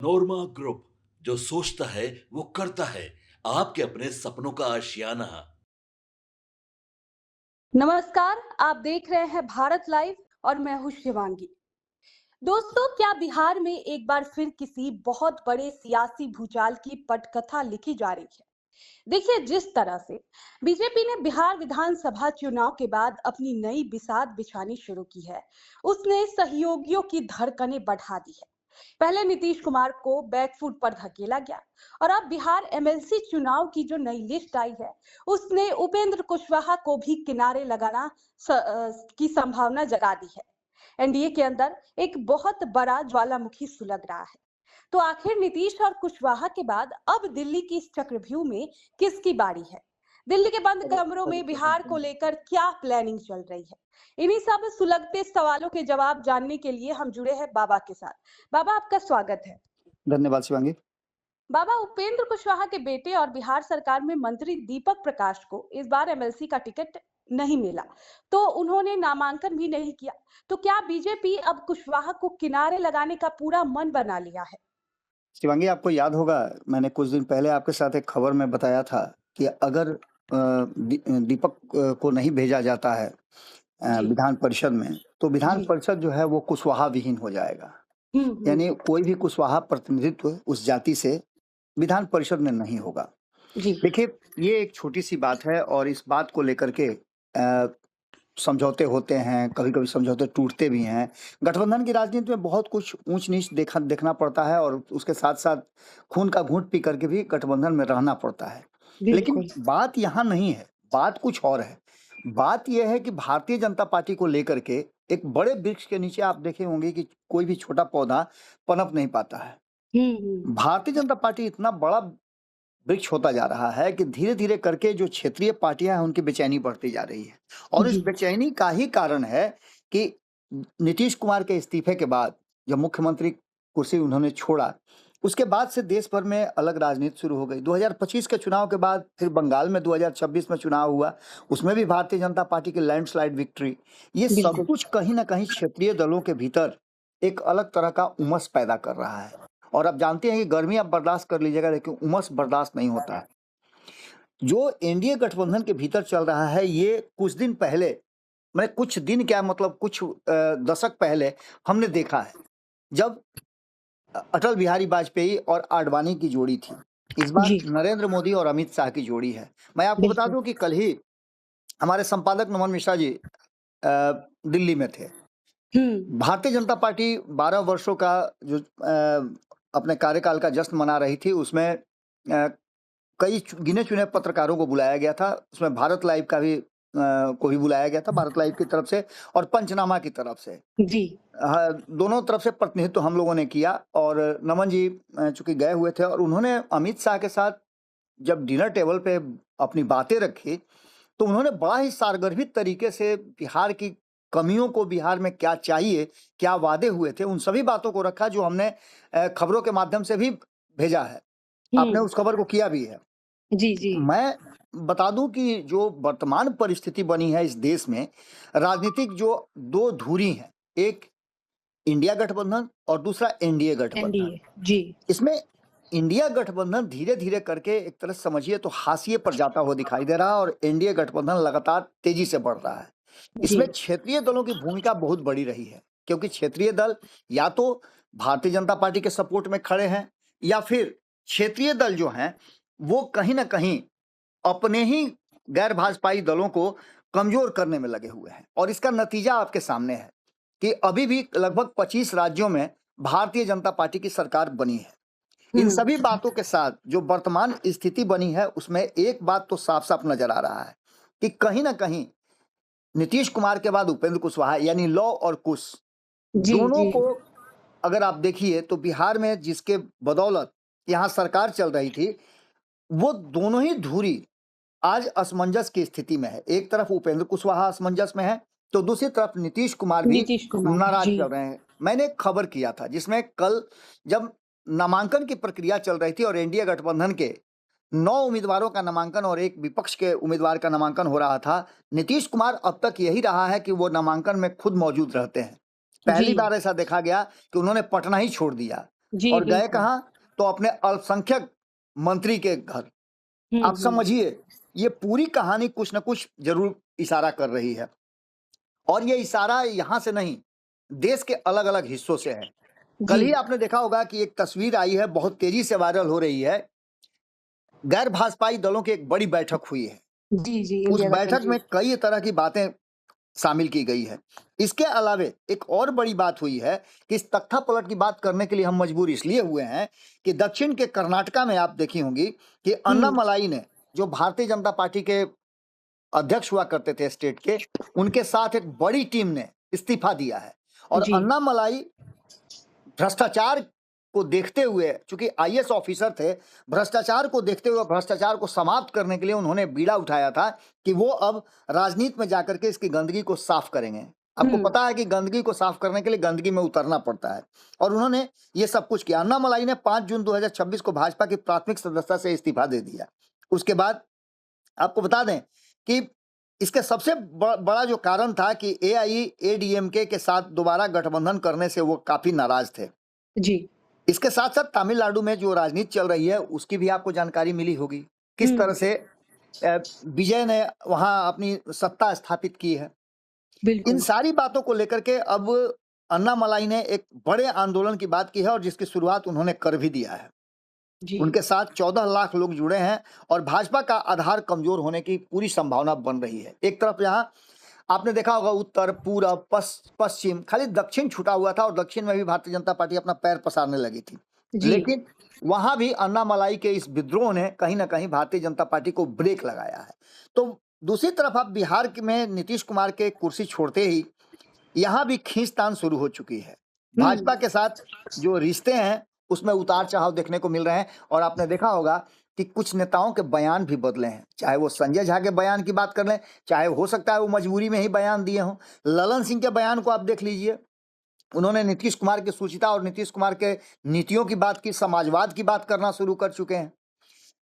नोरमा group, जो सोचता है वो करता है। आपके अपने सपनों का आशियाना। नमस्कार, आप देख रहे हैं भारत लाइव और मैं हूं शिवांगी। दोस्तों, क्या बिहार में एक बार फिर किसी बहुत बड़े सियासी भूचाल की पटकथा लिखी जा रही है? देखिए, जिस तरह से बीजेपी ने बिहार विधानसभा चुनाव के बाद अपनी नई बिसात बिछानी शुरू की है, उसने सहयोगियों की धड़कनें बढ़ा दी है। पहले नीतीश कुमार को बैकफुट पर धकेला गया और अब बिहार एमएलसी चुनाव की जो नई लिस्ट आई है, उसने उपेंद्र कुशवाहा को भी किनारे लगाना की संभावना जगा दी है। एनडीए के अंदर एक बहुत बड़ा ज्वालामुखी सुलग रहा है। तो आखिर नीतीश और कुशवाहा के बाद अब दिल्ली की इस चक्रव्यूह में किसकी बारी है? दिल्ली के बंद कमरों में बिहार को लेकर क्या प्लानिंग चल रही है? इन्हीं सब सुलगते सवालों के जवाब जानने के लिए हम जुड़े हैं बाबा के साथ। बाबा, आपका स्वागत है। धन्यवाद शिवांगी। बाबा, उपेंद्र कुशवाहा के बेटे और बिहार सरकार में मंत्री दीपक प्रकाश को इस बार एमएलसी का टिकट नहीं मिला, तो उन्होंने नामांकन भी नहीं किया। तो क्या बीजेपी अब कुशवाहा को किनारे लगाने का पूरा मन बना लिया है? शिवांगी, आपको याद होगा, मैंने कुछ दिन पहले आपके साथ एक खबर में बताया था कि अगर दीपक को नहीं भेजा जाता है जी। विधान परिषद में, तो विधान जी। परिषद जो है वो कुशवाहा विहीन हो जाएगा। हम्म। यानी कोई भी कुशवाहा प्रतिनिधित्व उस जाति से विधान परिषद में नहीं होगा। जी। देखिए, ये एक छोटी सी बात है और इस बात को लेकर के समझौते होते हैं, कभी-कभी समझौते टूटते भी हैं। गठबंधन की राजनीति में बहुत कुछ ऊँच-नीच देखना पड़ता है और उसके साथ-साथ खून का घूँट पी करके भी गठबंधन में रहना पड़ता है। लेकिन बिल्कुल। बात यहाँ नहीं है, बात कुछ और है। बात ये है कि भारतीय जनता पार्टी को लेकर के एक बड़े वृक्ष के नीचे आप देखे होंगे कि कोई भी छोटा पौधा पनप नहीं पाता है। हम्म। भारतीय जनता पार्टी इतना बड़ा वृक्ष होता जा रहा है कि धीरे-धीरे करके जो क्षेत्रीय पार्टियाँ हैं, उनकी बेचैनी बढ़ती जा रही है। और इस जी। बेचैनी का ही कारण है कि नीतीश कुमार के इस्तीफे के बाद जब मुख्यमंत्री कुर्सी उन्होंने छोड़ा, उसके बाद से देश भर में अलग राजनीति शुरू हो गई। 2025 के चुनाव के बाद फिर बंगाल में 2026 में चुनाव हुआ, उसमें भी भारतीय जनता पार्टी की लैंडस्लाइड विक्ट्री। ये सब बिल्कुल। कुछ कहीं न कहीं क्षेत्रीय दलों के भीतर एक अलग तरह का उमस पैदा कर रहा है। और आप जानते हैं कि गर्मी आप बर्दाश्त कर लीजिएगा, लेकिन उमस बर्दाश्त नहीं होता है। जो एनडीए गठबंधन के भीतर चल रहा है, ये कुछ दिन पहले, मैं कुछ दिन क्या मतलब कुछ दशक पहले हमने देखा है, जब अटल बिहारी वाजपेयी और आडवाणी की जोड़ी थी। इस बार जी। नरेंद्र मोदी और अमित शाह की जोड़ी है। मैं आपको बता बिल्कुल। दूं कि कल ही हमारे संपादक नमन मिश्रा जी दिल्ली में थे। हम्म। भारतीय जनता पार्टी 12 वर्षों का जो अपने कार्यकाल का जश्न मना रही थी, उसमें कई गिने-चुने पत्रकारों को बुलाया गया था। उसमें भारत लाइव का भी को भी बुलाया गया था, भारत लाइव की तरफ से और पंचनामा की तरफ से। जी। दोनों तरफ से प्रतिनिधित्व हम लोगों ने किया और नमन जी चूँकि गए हुए थे और उन्होंने अमित शाह के साथ जब डिनर टेबल पे अपनी बातें रखी, तो उन्होंने बड़ा ही सारगर्भित तरीके से बिहार की कमियों को, बिहार में क्या चाहिए, क्या वादे हुए थे, उन सभी बातों को रखा जो हमने खबरों के माध्यम से भी भेजा है। आपने हम्म। उस खबर को किया भी है। जी। जी। मैं बता दूं कि जो वर्तमान परिस्थिति बनी है इस देश में, राजनीतिक जो 2 धुरी हैं, एक इंडिया गठबंधन और दूसरा एनडीए गठबंधन। एनडीए। जी। इसमें इंडिया गठबंधन धीरे-धीरे करके एक तरह से समझिए तो हाशिए पर जाता हुआ दिखाई दे रहा है और एनडीए गठबंधन लगातार तेजी से बढ़ रहा है। जी। इसमें क्षेत्रीय दलों की भूमिका बहुत बड़ी रही है, क्योंकि क्षेत्रीय दल या तो भारतीय जनता पार्टी के सपोर्ट में खड़े हैं या फिर क्षेत्रीय दल जो हैं, वो कहीं न कहीं अपने ही गैर भाजपाई दलों को कमजोर करने में लगे हुए हैं और इसका नतीजा आपके सामने है कि अभी भी लगभग 25 राज्यों में भारतीय जनता पार्टी की सरकार बनी है। इन हम्म। सभी बातों के साथ जो वर्तमान स्थिति बनी है, उसमें एक बात तो साफ-साफ नजर आ रहा है कि कहीं न कहीं नीतीश कुमार के बाद उपेंद्र कुशवाहा यानी लौ और कुश जी। दोनों जी। को अगर आप देखिए तो बिहार में जिसके बदौलत यहाँ सरकार चल रही थी, वो दोनों ही धुरी आज असमंजस की स्थिति में है। एक तरफ उपेंद्र कुशवाहा असमंजस में है, तो दूसरी तरफ नीतीश कुमार भी नीतीश कुमार। नाराज जी। चल रहे हैं। मैंने एक खबर किया था जिसमें कल जब नामांकन की प्रक्रिया चल रही थी और एनडीए गठबंधन के 9 उम्मीदवारों का नामांकन और एक विपक्ष के उम्मीदवार का नामांकन हो रहा था। नीतीश कुमार अब तक यही रहा है कि वो नामांकन में खुद मौजूद रहते हैं। जी। पहली बार ऐसा देखा गया कि उन्होंने पटना ही छोड़ दिया। जी, और गए बिल्कुल। कहाँ? तो अपने अल्पसंख्यक मंत्री के घर। आप हुँ। समझिए, ये पूरी कहानी कुछ न कुछ ज़रूर इशारा कर रही है और ये इशारा यहाँ से नहीं, देश के अलग-अलग हिस्सों से है। कल जी। ही आपने देखा होगा कि एक तस्वीर आई है, बहुत तेज़ी से वायरल हो रही है। गैर भाजपाई दलों की एक बड़ी बैठक हुई है। जी, जी, उस इंडिया बैठक गठबंधन। में कई तरह की बातें शामिल की गई है। इसके अलावे एक और बड़ी बात हुई है कि इस तख्तापलट की बात करने के लिए हम मजबूर इसलिए हुए हैं कि दक्षिण के कर्नाटका में आप देखी होंगी कि हुँ। अन्नामलाई ने, जो भारतीय जनता पार्टी के अध्यक्ष हुआ करते थे स्टेट के, उनके साथ एक बड़ी टीम ने इस्तीफा दिया है और जी। अन्नामलाई भ्रष्टाचार को देखते हुए, चूंकि आईएएस ऑफिसर थे, भ्रष्टाचार को देखते हुए भ्रष्टाचार को समाप्त करने के लिए उन्होंने बीड़ा उठाया था कि वो अब राजनीति में जाकर के इसकी गंदगी को साफ करेंगे। आपको हुँ। पता है कि गंदगी को साफ करने के लिए गंदगी में उतरना पड़ता है और उन्होंने ये सब कुछ किया। अन्नामलाई ने 5 जून 2026 को भाजपा की प्राथमिक सदस्यता से इस्तीफा दे दिया। उसके बाद आपको बता दें कि इसके सबसे बड़ा जो कारण था कि एआईएडीएमके के साथ दोबारा गठबंधन करने से वो काफी नाराज थे। जी। इसके साथ साथ तमिलनाडु में जो राजनीति चल रही है उसकी भी आपको जानकारी मिली होगी, किस तरह हुँ। से विजय ने वहां अपनी सत्ता स्थापित की है। इन बिल्कुल। सारी बातों को लेकर के अब अन्नामलाई ने एक बड़े आंदोलन की बात की है और जिसकी शुरुआत उन्होंने कर भी दिया है। जी। उनके साथ 14 लाख लोग जुड़े हैं और भाजपा का आधार कमजोर होने की पूरी संभावना बन रही है। एक तरफ यहाँ आपने देखा होगा उत्तर, पूरब, पश्चिम, खाली दक्षिण छूटा हुआ था और दक्षिण में भी भारतीय जनता पार्टी अपना पैर पसारने लगी थी। जी। लेकिन वहां भी अन्नामलाई के इस विद्रोह ने कहीं ना कहीं भारतीय जनता पार्टी को ब्रेक लगाया है। तो दूसरी तरफ आप बिहार में नीतीश कुमार के कुर्सी छोड़ते ही यहाँ भी खींचतान शुरू हो चुकी है। भाजपा हुँ। के साथ जो रिश्ते हैं उसमें उतार-चढ़ाव देखने को मिल रहे हैं और आपने देखा होगा कि कुछ नेताओं के बयान भी बदले हैं। चाहे वो संजय झा के बयान की बात कर लें, चाहे हो सकता है वो मजबूरी में ही बयान दिए हों। ललन सिंह के बयान को आप देख लीजिए। उन्होंने नीतीश कुमार की सूचिता और नीतीश कुमार के नीतियों की बात की, समाजवाद की बात करना शुरू कर चुके हैं।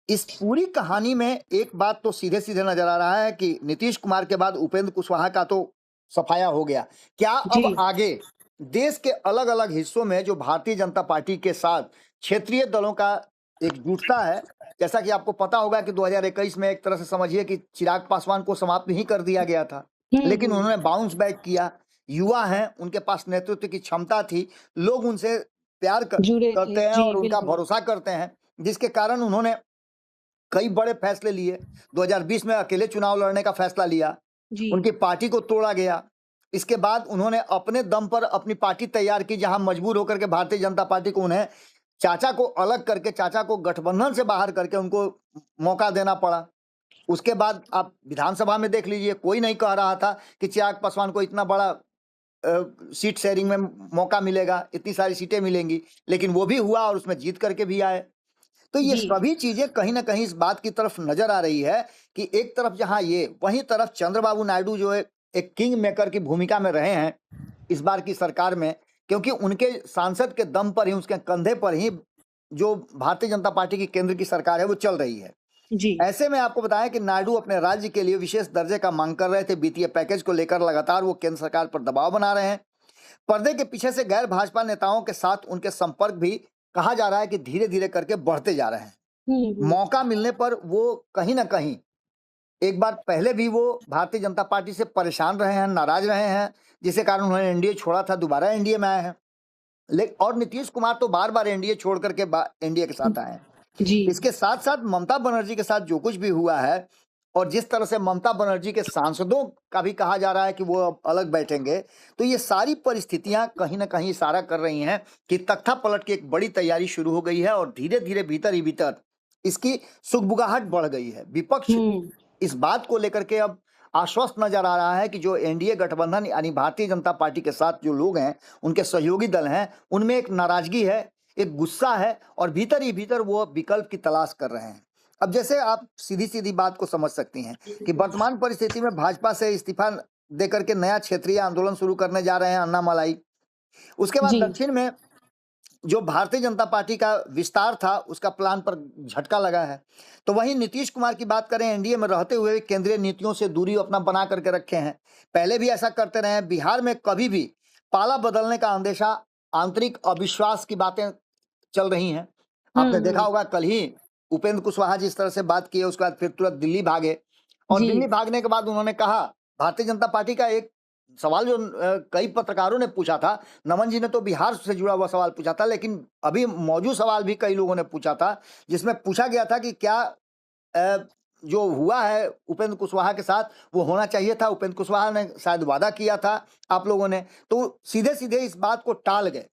इस पूरी कहानी में एक बात तो सीधे-सीधे नजर आ रहा है कि नीतीश कुमार के बाद उपेंद्र कुशवाहा का तो सफाया हो गया। क्या जी। अब आगे देश के अलग-अलग हिस्सों में जो भारतीय जनता पार्टी के साथ क्षेत्रीय दलों का एकजुटता है, जैसा कि आपको पता होगा कि 2021 में एक तरह से समझिए कि चिराग पासवान को समाप्त ही कर दिया गया था। हुँ, लेकिन हुँ। उन्होंने बाउंस बैक किया। युवा हैं, उनके पास नेतृत्व की क्षमता थी, लोग उनसे प्यार जुड़े थे। करते हैं जी, और उनका बिल्कुल। भरोसा करते हैं, जिसके कारण उन्होंने कई बड़े फैसले लिए। 2020 में अकेले चुनाव लड़ने का फैसला लिया। जी। उनकी पार्टी को तोड़ा गया। इसके बाद उन्होंने अपने दम पर अपनी पार्टी तैयार की, जहां मजबूर होकर के भारतीय जनता पार्टी को उन्हें चाचा को अलग करके, चाचा को गठबंधन से बाहर करके उनको मौका देना पड़ा। उसके बाद आप विधानसभा में देख लीजिए, कोई नहीं कह रहा था कि चिराग पासवान को इतना बड़ा सीट शेयरिंग में मौका मिलेगा, इतनी सारी सीटें मिलेंगी, लेकिन वो भी हुआ और उसमें जीत करके भी आए। तो ये जी। सभी चीजें कहीं ना कहीं इस बात की तरफ नजर आ रही है कि एक तरफ जहां ये, वहीं तरफ चंद्रबाबू नायडू जो है एक किंग मेकर की भूमिका में रहे हैं इस बार की सरकार में, क्योंकि उनके सांसद के दम पर ही, उसके कंधे पर ही जो भारतीय जनता पार्टी की केंद्र की सरकार है वो चल रही है। जी। ऐसे में आपको बताया कि नायडू अपने राज्य के लिए विशेष दर्जे का मांग कर रहे थे। वित्तीय पैकेज को लेकर लगातार वो केंद्र सरकार पर दबाव बना रहे हैं। पर्दे के पीछे से गैर भाजपा नेताओं के साथ उनके संपर्क भी कहा जा रहा है कि धीरे धीरे करके बढ़ते जा रहे हैं। हुँ, हुँ। मौका मिलने पर वो कहीं ना कहीं, एक बार पहले भी वो भारतीय जनता पार्टी से परेशान रहे हैं, नाराज रहे हैं, जिसके कारण उन्होंने एनडीए छोड़ा था, दोबारा एनडीए में आए हैं। लेकिन और नीतीश कुमार तो बार बार एनडीए छोड़ करके एनडीए के साथ आए हैं। जी। इसके साथ साथ ममता बनर्जी के साथ जो कुछ भी हुआ है और जिस तरह से ममता बनर्जी के सांसदों का भी कहा जा रहा है कि वो अब अलग बैठेंगे, तो ये सारी परिस्थितियां कहीं ना कहीं इशारा कर रही हैं कि तख्ता पलट की एक बड़ी तैयारी शुरू हो गई है और धीरे धीरे भीतर ही भीतर इसकी सुगबुगाहट बढ़ गई है। विपक्ष हुँ। इस बात को लेकर के अब आश्वस्त नजर आ रहा है कि जो एनडीए गठबंधन यानी भारतीय जनता पार्टी के साथ जो लोग हैं, उनके सहयोगी दल हैं, उनमें एक नाराजगी है, एक गुस्सा है और भीतर ही भीतर वो विकल्प की तलाश कर रहे हैं। अब जैसे आप सीधी सीधी बात को समझ सकती हैं कि वर्तमान परिस्थिति में भाजपा से इस्तीफा देकर के नया क्षेत्रीय आंदोलन शुरू करने जा रहे हैं अन्नामलाई। उसके बाद जी। दक्षिण में जो भारतीय जनता पार्टी का विस्तार था उसका प्लान पर झटका लगा है। तो वहीं नीतीश कुमार की बात करें, एनडीए में रहते हुए केंद्रीय नीतियों से दूरी अपना बना करके रखे हैं, पहले भी ऐसा करते रहे हैं। बिहार में कभी भी पाला बदलने का अंदेशा, आंतरिक अविश्वास की बातें चल रही हैं। आपने देखा हम्म। होगा कल ही उपेंद्र कुशवाहा जिस तरह से बात की है, उसके बाद फिर तुरंत दिल्ली भागे, और जी। दिल्ली भागने के बाद उन्होंने कहा, भारतीय जनता पार्टी का एक सवाल जो कई पत्रकारों ने पूछा था, नमन जी ने तो बिहार से जुड़ा हुआ सवाल पूछा था, लेकिन अभी मौजूद सवाल भी कई लोगों ने पूछा था, जिसमें पूछा गया था कि क्या जो हुआ है उपेंद्र कुशवाहा के साथ वो होना चाहिए था। उपेंद्र कुशवाहा ने शायद वादा किया था आप लोगों ने, तो सीधे सीधे इस बात को टाल गए।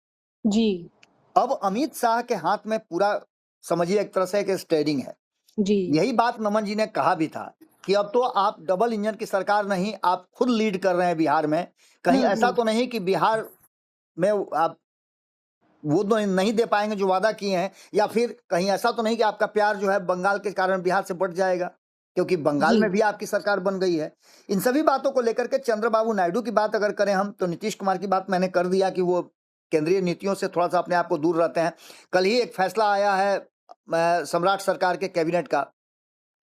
जी। अब अमित शाह के हाथ में पूरा, समझिए एक तरह से एक स्टेयरिंग है। जी। यही बात नमन जी ने कहा भी था कि अब तो आप डबल इंजन की सरकार नहीं, आप खुद लीड कर रहे हैं बिहार में। कहीं ऐसा तो नहीं कि बिहार में आप वो तो नहीं दे पाएंगे जो वादा किए हैं, या फिर कहीं ऐसा तो नहीं कि आपका प्यार जो है बंगाल के कारण बिहार से बढ़ जाएगा, क्योंकि बंगाल जी। में भी आपकी सरकार बन गई है। इन सभी बातों को लेकर के चंद्रबाबू नायडू की बात अगर करें हम, तो नीतीश कुमार की बात मैंने कर दिया कि वो केंद्रीय नीतियों से थोड़ा सा अपने आप को दूर रहते हैं। कल ही एक फैसला आया है सम्राट सरकार के कैबिनेट का,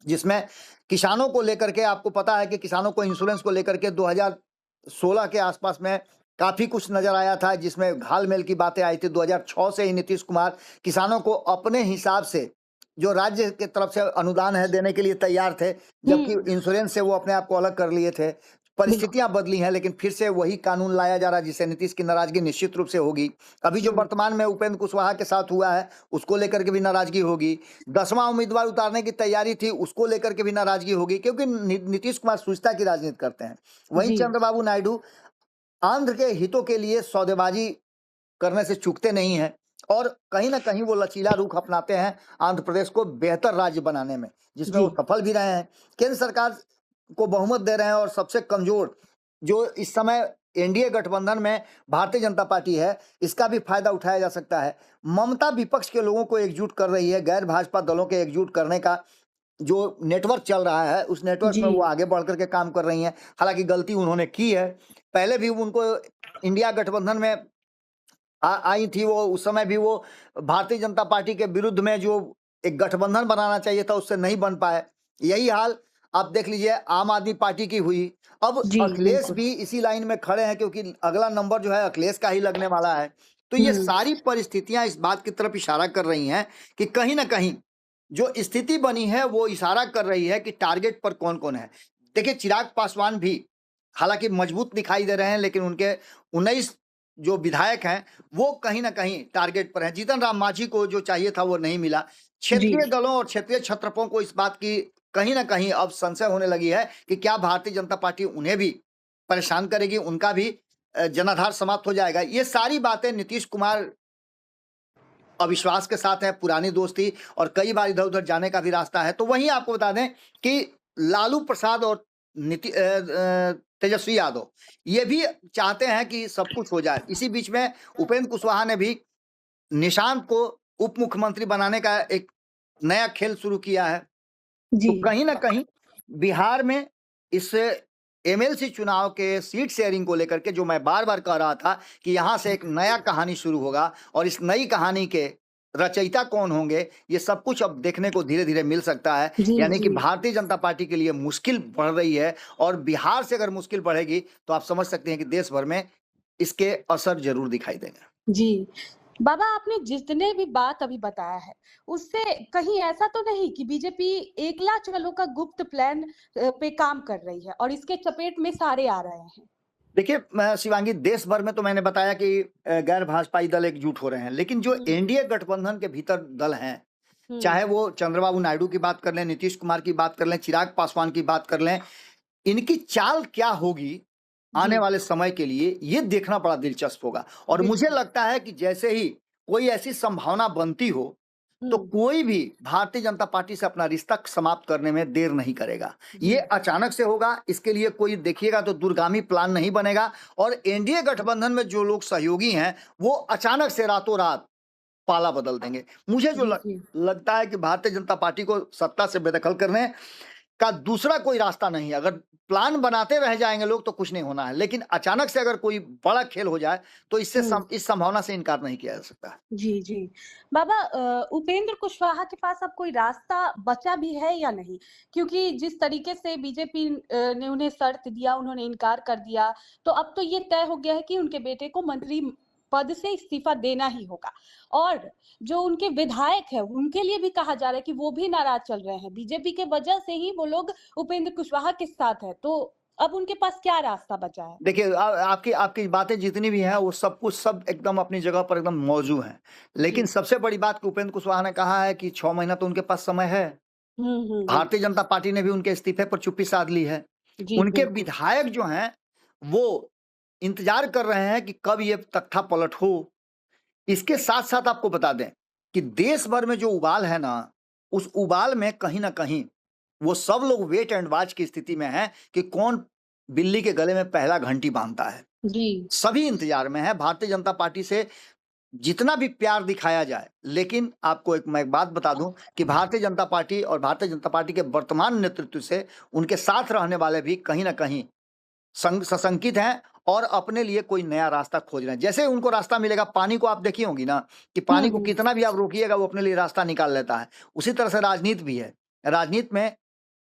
जिसमें किसानों को लेकर के, आपको पता है कि किसानों को इंश्योरेंस को लेकर के 2016 के आसपास में काफी कुछ नजर आया था, जिसमें घालमेल की बातें आई थी। 2006 से ही नीतीश कुमार किसानों को अपने हिसाब से जो राज्य की तरफ से अनुदान है देने के लिए तैयार थे, जबकि इंश्योरेंस से वो अपने आप को अलग कर लिए थे। परिस्थितियां बदली हैं, लेकिन फिर से वही कानून लाया जा रहा है, जिससे नीतीश की नाराजगी निश्चित रूप से होगी। अभी जो वर्तमान में उपेंद्र कुशवाहा के साथ हुआ है, उसको लेकर के भी नाराजगी होगी। 10वां उम्मीदवार उतारने की तैयारी थी, उसको लेकर के भी नाराजगी होगी, क्योंकि नीतीश कुमार सुचिता की राजनीति करते हैं। वहीं जी। चंद्रबाबू नायडू आंध्र के हितों के लिए सौदेबाजी करने से चूकते नहीं हैं, और कहीं ना कहीं वो लचीला रुख अपनाते हैं आंध्र प्रदेश को बेहतर राज्य बनाने में, जिसमें वो जी। सफल भी रहे हैं। केंद्र सरकार को बहुमत दे रहे हैं, और सबसे कमजोर जो इस समय एनडीए गठबंधन में भारतीय जनता पार्टी है, इसका भी फायदा उठाया जा सकता है। ममता विपक्ष के लोगों को एकजुट कर रही है, गैर भाजपा दलों के एकजुट करने का जो नेटवर्क चल रहा है, उस नेटवर्क में वो जी। आगे बढ़ करके काम कर रही हैं। हालांकि गलती उन्होंने की है, पहले भी उनको इंडिया गठबंधन में आई थी, वो उस समय भी वो भारतीय जनता पार्टी के विरुद्ध में जो एक गठबंधन बनाना चाहिए था, उससे नहीं बन पाए। यही हाल आप देख लीजिए आम आदमी पार्टी की हुई। अब जी। अखिलेश बिल्कुल। भी इसी लाइन में खड़े हैं, क्योंकि अगला नंबर जो है अखिलेश का ही लगने वाला है। तो ये सारी परिस्थितियां इस बात की तरफ इशारा कर रही हैं कि कहीं ना कहीं जो स्थिति बनी है वो इशारा कर रही है कि टारगेट पर कौन कौन है। देखिए चिराग पासवान भी हालांकि मजबूत दिखाई दे रहे हैं, लेकिन उनके 19 जो विधायक हैं वो कहीं ना कहीं टारगेट पर हैं। जीतन राम मांझी को जो चाहिए था वो नहीं मिला। क्षेत्रीय जी। दलों और क्षेत्रीय छत्रपों को इस बात की कहीं ना कहीं अब संशय होने लगी है कि क्या भारतीय जनता पार्टी उन्हें भी परेशान करेगी, उनका भी जनाधार समाप्त हो जाएगा। ये सारी बातें नीतीश कुमार अविश्वास के साथ है, पुरानी दोस्ती और कई बार इधर उधर जाने का भी रास्ता है। तो वहीं आपको बता दें कि लालू प्रसाद और तेजस्वी यादव ये भी चाहते हैं कि सब कुछ हो जाए। इसी बीच में उपेंद्र कुशवाहा ने भी निशांत को उप मुख्यमंत्री बनाने का एक नया खेल शुरू किया है। जी। तो कहीं ना कहीं बिहार में इस एमएलसी चुनाव के सीट शेयरिंग को लेकर के जो मैं बार बार कह रहा था कि यहाँ से एक नया कहानी शुरू होगा, और इस नई कहानी के रचयिता कौन होंगे, ये सब कुछ अब देखने को धीरे धीरे मिल सकता है। जी। यानी कि जी। भारतीय जनता पार्टी के लिए मुश्किल बढ़ रही है, और बिहार से अगर मुश्किल बढ़ेगी तो आप समझ सकते हैं कि देश भर में इसके असर जरूर दिखाई देंगे। जी। बाबा, आपने जितने भी बात अभी बताया है, उससे कहीं ऐसा तो नहीं कि बीजेपी एकला चलो का गुप्त प्लान पे काम कर रही है और इसके चपेट में सारे आ रहे हैं? देखिए शिवांगी, देश भर में तो मैंने बताया कि गैर भाजपाई दल एकजुट हो रहे हैं, लेकिन जो एनडीए गठबंधन के भीतर दल हैं, चाहे वो चंद्रबाबू नायडू की बात कर लें, नीतीश कुमार की बात कर लें, चिराग पासवान की बात कर लें, इनकी चाल क्या होगी आने वाले समय के लिए, ये देखना बड़ा दिलचस्प होगा। और मुझे लगता है कि जैसे ही कोई ऐसी संभावना बनती हो, तो कोई भी भारतीय जनता पार्टी से अपना रिश्ता समाप्त करने में देर नहीं करेगा। ये अचानक से होगा, इसके लिए कोई देखिएगा तो दूरगामी प्लान नहीं बनेगा, और एनडीए गठबंधन में जो लोग सहयोगी हैं वो अचानक से रातों रात पाला बदल देंगे। मुझे जो लगता है कि भारतीय जनता पार्टी को सत्ता से बेदखल करने का दूसरा कोई रास्ता नहीं है। अगर प्लान बनाते रह जाएंगे लोग तो कुछ नहीं होना है, लेकिन अचानक से अगर कोई बड़ा खेल हो जाए तो इससे इस संभावना से इनकार नहीं किया जा सकता। जी। जी। बाबा, उपेंद्र कुशवाहा के पास अब कोई रास्ता बचा भी है या नहीं? क्योंकि जिस तरीके से बीजेपी ने उन्हें शर्त दिया, उन्होंने इनकार कर दिया, तो अब तो ये तय हो गया है कि उनके बेटे को मंत्री पद से इस्तीफा देना ही होगा। और जो उनके विधायक है उनके लिए भी कहा जा रहा है कि वो भी नाराज चल रहे हैं, बीजेपी के वजह से ही वो लोग उपेंद्र कुशवाहा के साथ है। तो अब उनके पास क्या रास्ता बचा है? देखिए आपकी आपकी बातें जितनी भी हैं वो सब कुछ सब एकदम अपनी जगह पर एकदम मौजूद हैं, लेकिन जी। सबसे बड़ी बात कि उपेंद्र कुशवाहा ने कहा है कि 6 महीना तो उनके पास समय है। भारतीय जनता पार्टी ने भी उनके इस्तीफे पर चुप्पी साध ली है। जी, उनके बिल्कुल। विधायक जो हैं वो इंतजार कर रहे हैं कि कब ये तख्ता पलट हो। इसके साथ साथ आपको बता दें कि देश भर में जो उबाल है ना, उस उबाल में कहीं ना कहीं वो सब लोग वेट एंड वॉच की स्थिति में है कि कौन बिल्ली के गले में पहला घंटी बांधता है। जी। सभी इंतजार में है भारतीय जनता पार्टी से जितना भी प्यार दिखाया जाए, लेकिन आपको मैं एक बात बता दूं कि भारतीय जनता पार्टी और भारतीय जनता पार्टी के वर्तमान नेतृत्व से उनके साथ रहने वाले भी कहीं ना कहीं सशंकित हैं और अपने लिए कोई नया रास्ता खोज रहे हैं। जैसे उनको रास्ता मिलेगा, पानी को आप देखी होंगी ना कि पानी को कितना भी आप रोकिएगा वो अपने लिए रास्ता निकाल लेता है। उसी तरह से राजनीति भी है। राजनीति में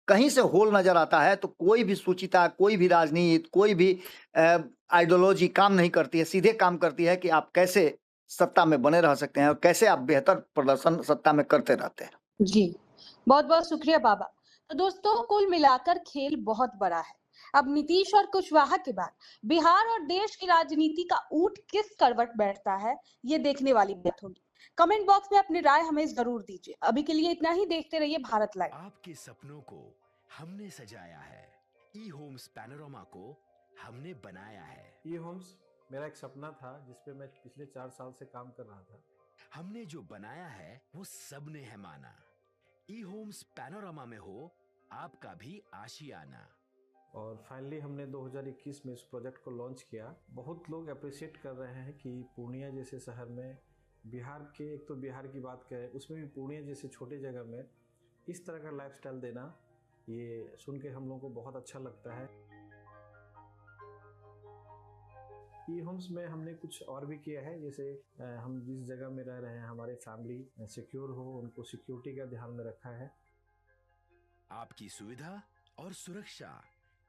कहीं से होल नजर आता है तो कोई भी सूचिता, कोई भी राजनीति, कोई भी आइडियोलॉजी काम नहीं करती है। सीधे काम करती है कि आप कैसे सत्ता में बने रह सकते हैं और कैसे आप बेहतर प्रदर्शन सत्ता में करते रहते हैं। जी, बहुत-बहुत शुक्रिया बाबा। तो दोस्तों कुल मिलाकर खेल बहुत बड़ा है। अब नीतीश और कुशवाहा के बाद बिहार और देश की राजनीति का ऊंट किस करवट बैठता है, ये देखने वाली बात होगी। कमेंट बॉक्स में अपनी राय हमें जरूर दीजिए। अभी के लिए इतना ही, देखते रहिए भारत लाइव। आपके सपनों को हमने सजाया है, ई होम्स पैनोरमा को हमने बनाया है। ई होम्स मेरा एक सपना था जिस पे मैं पिछले 4 साल से काम कर रहा था। हमने जो बनाया है वो सबने है माना। ई होम्स पैनोरमा में हो आपका भी आशियाना। और फाइनली हमने 2021 में इस प्रोजेक्ट को लॉन्च किया। बहुत लोग अप्रिशिएट कर रहे हैं कि पूर्णिया जैसे शहर में, बिहार के, एक तो बिहार की बात करें उसमें भी पूर्णिया जैसे छोटे जगह में इस तरह का लाइफस्टाइल देना, ये सुन के हम लोगों को बहुत अच्छा लगता है। ई होम्स में हमने कुछ और भी किया है, जैसे हम जिस जगह में रह रहे हैं हमारे फैमिली सिक्योर हो, उनको सिक्योरिटी का ध्यान में रखा है। आपकी सुविधा और सुरक्षा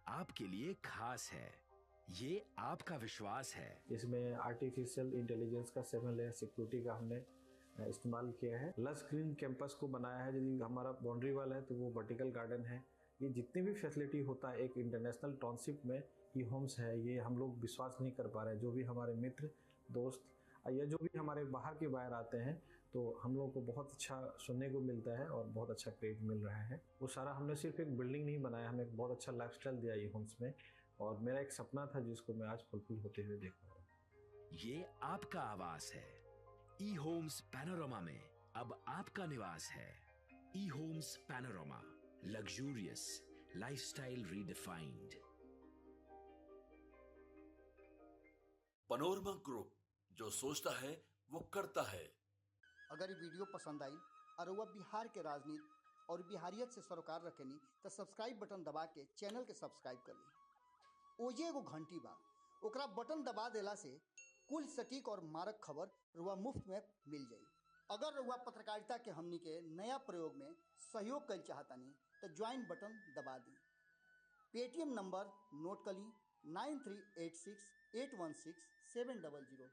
आपके लिए खास है, ये आपका विश्वास है। इसमें आर्टिफिशियल इंटेलिजेंस का 7 लेयर सिक्योरिटी का हमने इस्तेमाल किया है। लस ग्रीन कैंपस को बनाया है। यदि हमारा बाउंड्री वाल है तो वो वर्टिकल गार्डन है। ये जितनी भी फैसिलिटी होता है एक इंटरनेशनल टाउनशिप में ई होम्स है, ये हम लोग विश्वास नहीं कर पा रहे हैं। जो भी हमारे मित्र, दोस्त या जो भी हमारे बाहर के बाहर आते हैं तो हम लोग को बहुत अच्छा सुनने को मिलता है और बहुत अच्छा क्रेडिट मिल रहा है। वो सारा हमने सिर्फ एक बिल्डिंग नहीं बनाया, हमें एक बहुत अच्छा लाइफस्टाइल दिया ई होम्स में, और मेरा एक सपना था जिसको मैं आज फुलफिल होते हुए देख रहा हूँ। ये आपका आवास है। ई होम्स पैनोरमा में अब आपका निवास है। ई Homes Panorama, luxurious lifestyle redefined. Panorama group, जो सोचता है वो करता है। अगर ये वीडियो पसंद आई और वह बिहार के राजनीति और बिहारियत से सरोकार रखेनी तो सब्सक्राइब बटन दबा के चैनल के सब्सक्राइब कर ली। ओजे एगो घंटी बा, ओकरा बटन दबा देला से कुल सटीक और मारक खबर रुआ मुफ्त में मिल जाई। अगर रुआ पत्रकारिता के हमनी के नया प्रयोग में सहयोग कर चाहतानी तो ज्वाइन बटन दबा दी। पेटीएम नंबर नोट कर ली 9386816700।